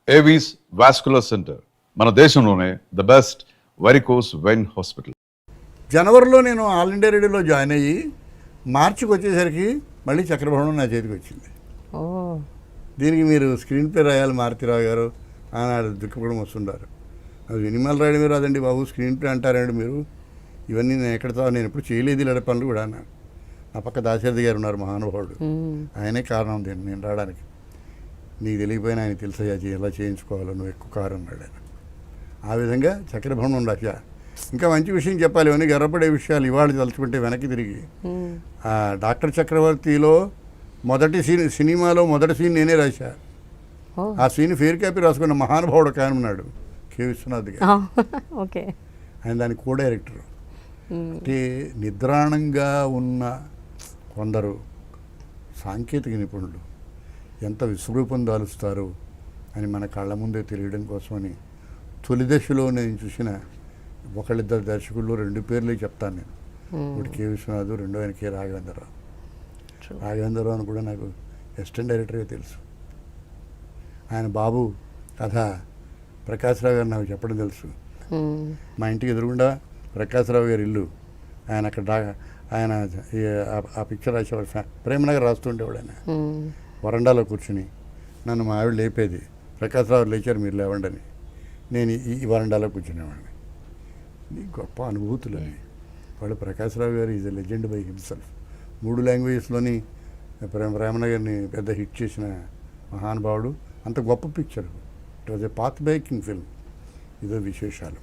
Avis vascular centre మన దేశంలోనే the best varicose vein hospital. జనవరిలో నేను ఆల్ ఇండియా రేడియోలో జాయిన్ అయ్యి మార్చికి వచ్చేసరికి మళ్ళీ చక్రభవనం నా చేతికి వచ్చింది. దీనికి మీరు స్క్రీన్ ప్లే రాయాలి మారుతిరావు గారు ఆనాడు దుఃఖపడం వస్తుంటారు. అది సినిమాలు రాయడం మీరు అదండి బాబు, స్క్రీన్ ప్లే అంటారండి మీరు, ఇవన్నీ నేను నేను ఎప్పుడు చేయలేదు ఇలాంటి పనులు కూడా అన్నాను. నా పక్క దాశరథి గారు ఉన్నారు మహానుభావుడు, ఆయనే కారణం దీన్ని నేను రావడానికి. నీకు తెలియపోయినా ఆయన తెలుసయ్యా ఎలా చేయించుకోవాలో, నువ్వు ఎక్కువ కారు అన్నాడు ఆయన. ఆ విధంగా చక్రభవనం ఉండక ఇంకా మంచి విషయం చెప్పాలి, ఇవన్నీ గర్వపడే విషయాలు ఇవాళ తలుచుకుంటే వెనక్కి తిరిగి. డాక్టర్ చక్రవర్తిలో మొదటి సినిమాలో మొదటి సీన్ నేనే రాశా. ఆ సీన్ ఫేర్ కాపీ రాసుకున్న మహానుభావుడు ఒక ఆయన ఉన్నాడు, కె విశ్వనాథ్ గారు. ఆయన దానికి కో డైరెక్టర్. అంటే నిద్రాణంగా ఉన్న కొందరు సాంకేతిక నిపుణులు ఎంత విశ్వరూపం దాలుస్తారు అని మన కళ్ళ ముందే తెలియడం కోసమని తొలి దశలో నేను చూసిన ఒకళ్ళిద్దరు దర్శకుల్లో 2 పేర్లే చెప్తాను నేను. ఒకటి కె విశ్వనాథ్, రెండో ఆయన కె రాఘవేంద్రరావు. రాఘవేంద్రరావు అని కూడా నాకు అసిస్టెంట్ డైరెక్టర్గా తెలుసు. ఆయన బాబు కథ ప్రకాశ్రావు గారు నాకు చెప్పడం తెలుసు. మా ఇంటికి ఎదురుగుండా ప్రకాశ్రావు గారి ఇల్లు. ఆయన అక్కడ ఆయన ఆ పిక్చర్ రాసేవాడు, ప్రేమనగర్ రాస్తుండేవాడు. ఆయన వరండాలో కూర్చుని నన్ను మా ఆవిడ లేపేది, ప్రకాశ్రావు లేచారు మీరు లేవండి అని. నేను ఈ వరండాలో కూర్చునేవాడిని. గొప్ప అనుభూతులు అని. వాళ్ళు ప్రకాశ్రావు గారు is a legend by himself. 3 లాంగ్వేజెస్లోని ప్రేమనగర్ని పెద్ద హిట్ చేసిన మహానుభావుడు. అంత గొప్ప picture. It was a path breaking film. ఇదో విశేషాలు.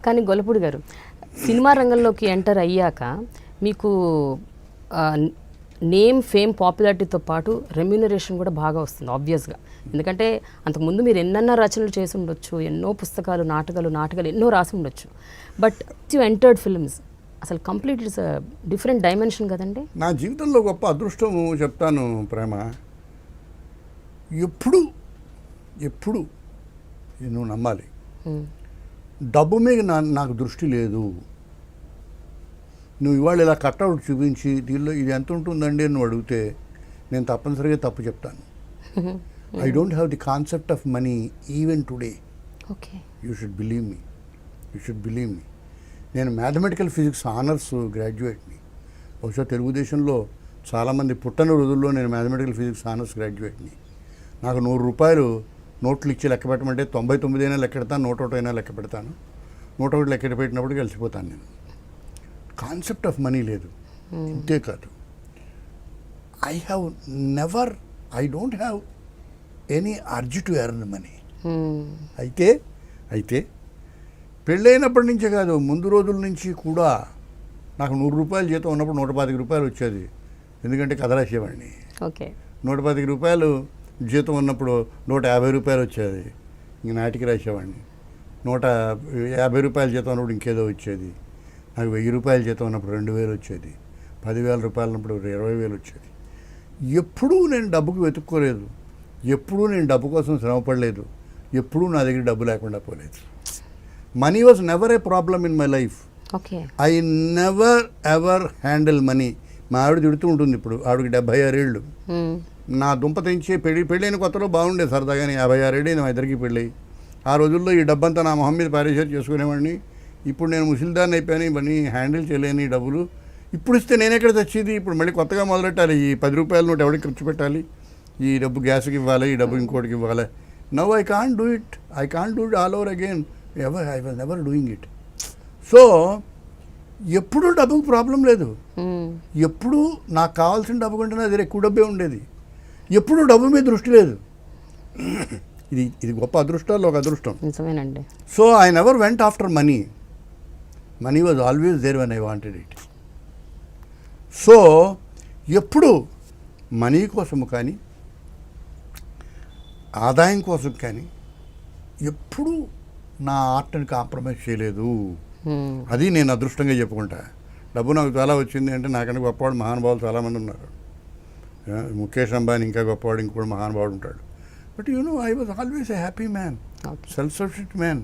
కానీ గొల్లపూడి గారు సినిమా రంగంలోకి ఎంటర్ అయ్యాక మీకు నేమ్, ఫేమ్, పాపులారిటీతో పాటు రెమ్యూనరేషన్ కూడా బాగా వస్తుంది ఆబ్వియస్గా. ఎందుకంటే అంతకుముందు మీరు ఎన్నన్నా రచనలు చేసి ఉండొచ్చు, ఎన్నో పుస్తకాలు, నాటకాలు ఎన్నో రాసి ఉండొచ్చు. బట్ యు ఎంటర్డ్ ఫిల్మ్స్, అసలు కంప్లీట్ ఇట్స్ డిఫరెంట్ డైమెన్షన్ కదండి. నా జీవితంలో గొప్ప అదృష్టము చెప్తాను ప్రేమ. ఎప్పుడు నువ్వు నమ్మాలి, డబ్బు మీద నాకు దృష్టి లేదు. నువ్వు ఇవాళ ఇలా కట్అవుట్ చూపించి దీనిలో ఇది ఎంత ఉంటుందండి అని నువ్వు అడిగితే నేను తప్పనిసరిగా తప్పు చెప్తాను. I don't have the concept of money even today. You should believe me. నేను మ్యాథమెటికల్ ఫిజిక్స్ ఆనర్స్ గ్రాడ్యుయేట్ని. బహుశా తెలుగుదేశంలో చాలామంది పుట్టని రోజుల్లో నేను మ్యాథమెటికల్ ఫిజిక్స్ ఆనర్స్ గ్రాడ్యుయేట్ని. నాకు 100 రూపాయలు నోట్లు ఇచ్చి లెక్క పెట్టమంటే 99 అయినా లెక్క పెడతాను, 101 అయినా లెక్క పెడతాను. 101 లెక్క పెట్టినప్పుడు కలిసిపోతాను నేను. కాన్సెప్ట్ ఆఫ్ మనీ లేదు. ఇంతే కాదు, I don't have any urge to earn money. అయితే పెళ్ళైనప్పటి నుంచే కాదు, ముందు రోజుల నుంచి కూడా నాకు 100 రూపాయలు జీతం ఉన్నప్పుడు 125 రూపాయలు వచ్చేది. ఎందుకంటే కథ రాసేవాడిని. 125 రూపాయలు జీతం ఉన్నప్పుడు 150 రూపాయలు వచ్చేది, ఇంక నాటికి రాసేవాడిని. 150 రూపాయల జీతం ఉన్నప్పుడు ఇంకేదో వచ్చేది. నాకు 1000 రూపాయల జీతం ఉన్నప్పుడు 2000 వచ్చేది. 10,000 రూపాయలు ఉన్నప్పుడు 20,000 వచ్చేది. ఎప్పుడూ నేను డబ్బుకు వెతుక్కోలేదు, ఎప్పుడూ నేను డబ్బు కోసం శ్రమపడలేదు, ఎప్పుడూ నా దగ్గర డబ్బు లేకుండా పోలేదు. Money was never A problem in my life. I never ever handle money. మా ఆవిడ తిడుతూ ఉంటుంది, ఇప్పుడు ఆవిడకి 76 ఏళ్ళు. నా దుంప తెంచి పెళ్ళైన కొత్తలో బాగుండేది సరదాగానే. 56 ఏళ్ళు మా ఇద్దరికి పెళ్ళి. ఆ రోజుల్లో ఈ డబ్బంతా నా మొహం మీద పారేషేర్ చేసుకునేవాడిని. ఇప్పుడు నేను ముసిల్దాన్ని అయిపోయాను, ఇవన్నీ హ్యాండిల్ చేయలేని డబ్బులు. ఇప్పుడు ఇస్తే నేను ఎక్కడ తెచ్చేది? ఇప్పుడు మళ్ళీ కొత్తగా మొదలెట్టాలి. ఈ 10 రూపాయల నోటు ఎవరికి ఖర్చు పెట్టాలి? ఈ డబ్బు గ్యాస్కి ఇవ్వాలి, ఈ డబ్బు ఇంకోటికి ఇవ్వాలి. Now I can't do it all over again. I was never doing it. So ఎప్పుడూ డబ్బుకు ప్రాబ్లం లేదు. ఎప్పుడూ నాకు కావాల్సిన డబ్బు కంటే నా దగ్గర ఎక్కువ డబ్బే ఉండేది. ఎప్పుడూ డబ్బు మీద దృష్టి లేదు. ఇది గొప్ప అదృష్టాల్లో ఒక అదృష్టం. So I never went after money. Money was always there when I wanted it. So ఎప్పుడు మనీ కోసము కానీ ఆదాయం కోసం కానీ ఎప్పుడూ నా ఆర్ట్ని కాంప్రమైజ్ చేయలేదు. అది నేను అదృష్టంగా చెప్పుకుంటా. డబ్బు నాకు చాలా వచ్చింది అంటే నాకన్నా గొప్పవాడు మహానుభావులు చాలామంది ఉన్నారు. ముఖేష్ అంబానీ ఇంకా గొప్పవాడు, ఇంకోటి మహానుభావుడు ఉంటాడు. But I was always a happy man, self sufficient man.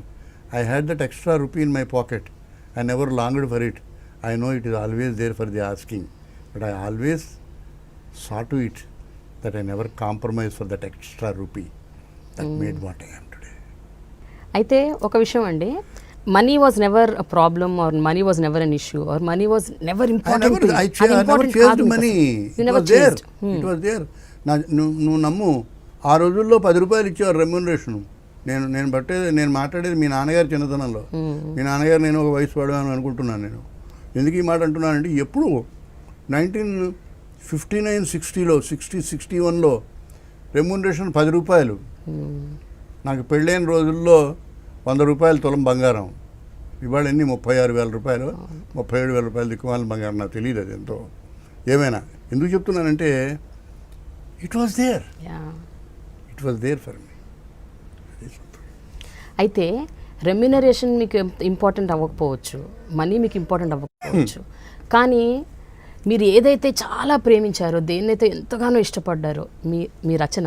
I had that extra rupee in my pocket. I never longed for it. I know it is always there for the asking, but I always saw to it that I never compromise for that extra rupee. That made what I am today. అయితే ఒక విషయం అండి, money was never a problem or money was never an issue or money was never important. Money it was there. నువ్వు నమ్ము, ఆ రోజుల్లో 10 రూపాయలు ఇచ్చేవారు రెమ్యూనరేషన్. నేను మాట్లాడేది మీ నాన్నగారి చిన్నతనంలో. మీ నాన్నగారు నేను ఒక వయసు పడమని అనుకుంటున్నాను. నేను ఎందుకు ఈ మాట అంటున్నానంటే, ఎప్పుడు 1959, 60లో 61లో రెమ్యూనరేషన్ 10 రూపాయలు. నాకు పెళ్ళైన రోజుల్లో 100 రూపాయలు తులం బంగారం. ఇవాళ ఎన్ని 36,000 రూపాయలు, 37,000 రూపాయలు దిక్కుమాల బంగారం. నాకు తెలియదు అది ఎంతో. ఏమైనా ఎందుకు చెప్తున్నానంటే, it was there for me. అయితే రెమ్యునరేషన్ మీకు ఇంపార్టెంట్ అవ్వకపోవచ్చు, మనీ మీకు ఇంపార్టెంట్ అవ్వకపోవచ్చు, కానీ మీరు ఏదైతే చాలా ప్రేమించారో, దేన్నైతే ఎంతగానో ఇష్టపడ్డారో మీ రచన,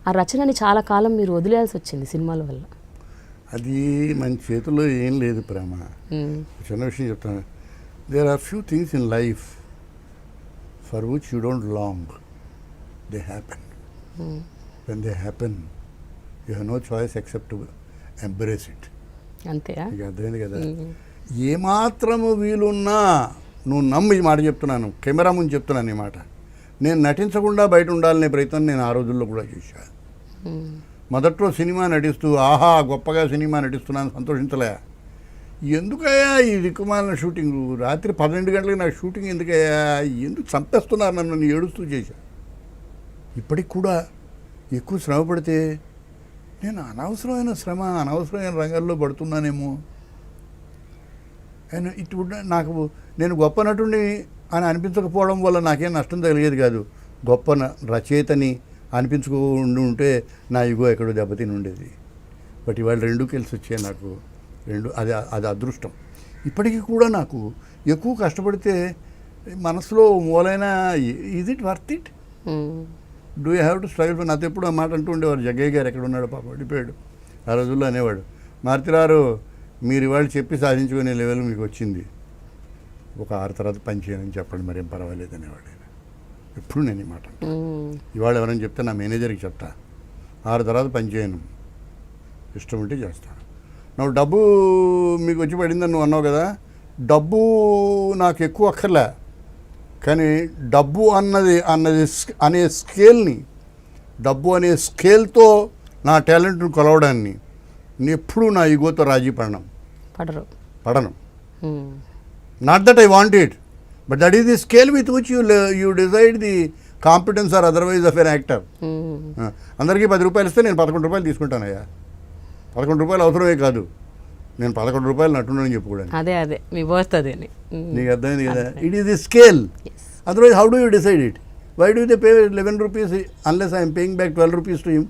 ఆ రచనని చాలా కాలం మీరు వదిలేయాల్సి వచ్చింది సినిమాల వల్ల. అది మన చేతుల్లో ఏం లేదు ప్రేమ. చిన్న విషయం చెప్తాను. There are few things in life for which you don't long, they happen. When they happen you have no choice except to embrace it. అంతేయా? ఇక అర్థమైంది కదా. ఏమాత్రము వీలున్నా, నువ్వు నమ్ము ఈ మాట చెప్తున్నాను, కెమెరా ముందు చెప్తున్నాను ఈ మాట, నేను నటించకుండా బయట ఉండాలనే ప్రయత్నం నేను ఆ రోజుల్లో కూడా చేశాను. మొదట్లో సినిమా నటిస్తూ ఆహా గొప్పగా సినిమా నటిస్తున్నాను సంతోషించలే. ఎందుకయ్యా ఈ దిక్కుమాలిన షూటింగ్, రాత్రి 12 గంటలకు నాకు షూటింగ్ ఎందుకయ్యా, ఎందుకు చంపేస్తున్నారు నన్ను ఏడుస్తూ చేశా. ఇప్పటికి కూడా ఎక్కువ శ్రమ పడితే నేను అనవసరమైన శ్రమ, అనవసరమైన రంగాల్లో పడుతున్నానేమో. అండ్ నాకు నేను గొప్ప నటుడిని అని అనిపించకపోవడం వల్ల నాకేం నష్టం కలిగేది కాదు. గొప్ప రచయితని అనిపించుకుంటూ ఉంటే నా ఇగో ఎక్కడో దెబ్బతిని ఉండేది. బట్ ఇవాళ 2 కలిసి వచ్చాయి నాకు. అది అదృష్టం. ఇప్పటికీ కూడా నాకు ఎక్కువ కష్టపడితే మనసులో మూలైన is it worth it, do you have to struggle. నాతో ఎప్పుడు ఆ మాట అంటూ ఉండేవారు. జగ్గయ్య గారు ఎక్కడ ఉన్నాడు పాప, వెళ్ళిపోయాడు. ఆ రోజుల్లో అనేవాడు, మారుతిరారు మీరు ఇవాళ చెప్పి సాధించుకునే లెవెల్ మీకు వచ్చింది, ఒక 6 తర్వాత పని చేయని చెప్పండి, మరేం పర్వాలేదు అనేవాడు. ఎప్పుడు నేను ఈ మాట అంటాను. ఇవాళ ఎవరైనా చెప్తే నా మేనేజర్కి చెప్తా, 6 తర్వాత పని చేయను, ఇష్టం ఉంటే చేస్తాను. నువ్వు డబ్బు మీకు వచ్చి పడిందని నువ్వు అన్నావు కదా, డబ్బు నాకు ఎక్కువ అక్కర్లే, కానీ డబ్బు అనే స్కేల్ని, డబ్బు అనే స్కేల్తో నా టాలెంట్ను కొలవడాన్ని నేను ఎప్పుడూ నా ఈగోతో రాజీ పడను. Not that I want it, but that is the scale with which you decide the competence or otherwise of an actor. అందరికీ 10 రూపాయలు ఇస్తే నేను 11 రూపాయలు తీసుకుంటానయ్యా. 11 రూపాయలు అవసరమే కాదు, నేను 11 రూపాయలు నటున్నానని చెప్పుకోవడానికి. అదే మీ వర్త్ అదే. నీకు అర్థమైంది కదా. It is the scale. Otherwise how do you decide it? Why do they pay 11 rupees unless I am paying back 12 rupees to him?